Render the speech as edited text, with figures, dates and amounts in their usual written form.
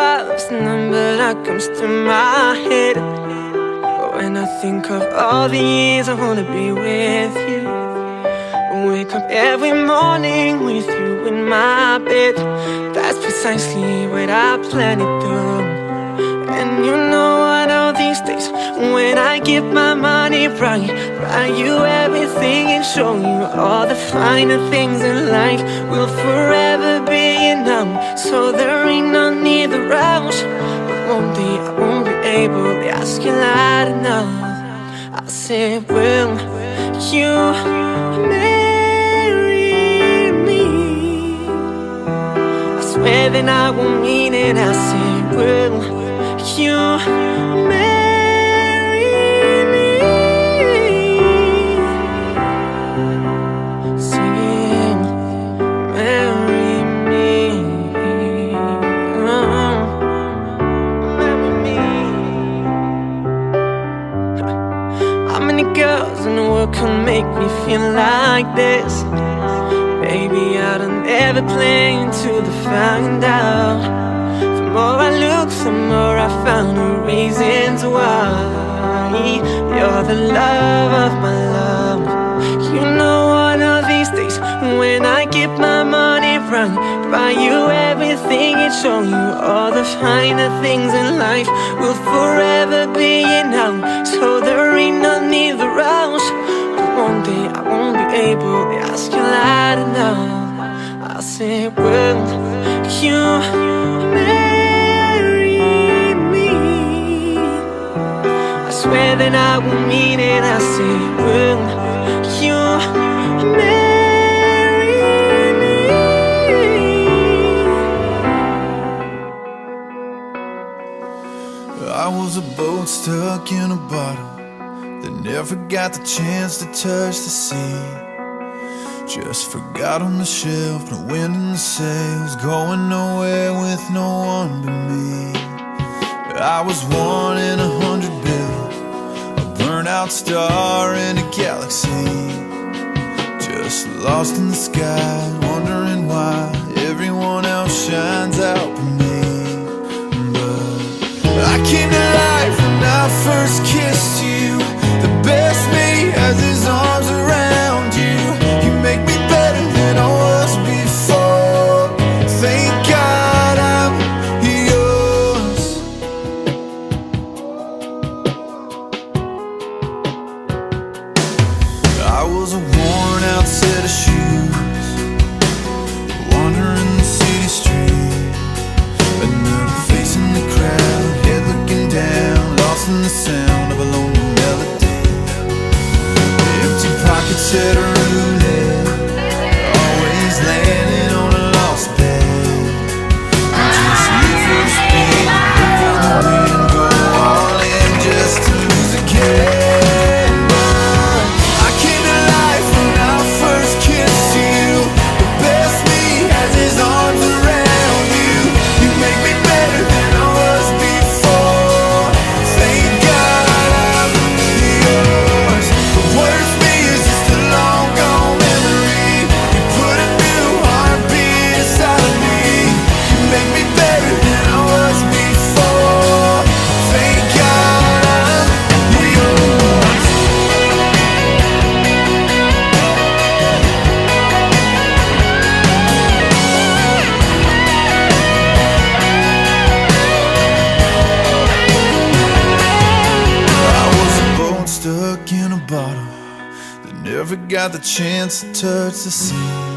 5's the number that comes to my head. When I think of all the years I wanna be with you, wake up every morning with you in my bed. That's precisely what I plan to do. And you know one of these days, when I give my money right, buy you everything and show you all the finer things in life, we'll forever be enough. So there ain't no need to rush. But one day I won't be able to ask you loud enough. I said, will you marry me? I swear that I won't mean it. I said, will you marry me? Singing, marry me, marry me. How many girls in the world can make me feel like this? Baby, I don't ever play until they find out. The more I look, the more I found the reasons why you're the love of my love. You know one of these days, when I get my money right, buy you everything and show you all the finer things in life, we'll forever be enough. So there ain't no need to rush. But one day I won't be able to ask you loud enough. I said, will you marry me? I swear that I will mean it. I said, will you marry me? I was a boat stuck in a bottle that never got the chance to touch the sea. Just forgot on the shelf, no wind in the sails, going nowhere with no one but me. I was 1 in 100 billion, a burnt out star in a galaxy, just lost in the sky, wondering why everyone else shines out but me. But I came to life when I first kissed you. The best me has his arms around you. You make me better than I was before. Thank God I'm yours. I was a worn out set of shoes, wandering the city street, another face in the crowd, head looking down, lost in the sound of a lonely melody. Empty pockets set a roulette, always landing on a lost bed. I just live for the speed, hope for the wind, go all in just to lose again. But I came to life when I first kissed you. The best me has his arms around you. You make me better than I was before. Thank God I'm yours. The worst me is just a long gone memory. You put a new heartbeat inside of me. You make me better than I was before. Thank God I'm yours. I was a boat stuck in a bottle that never got the chance to touch the sea.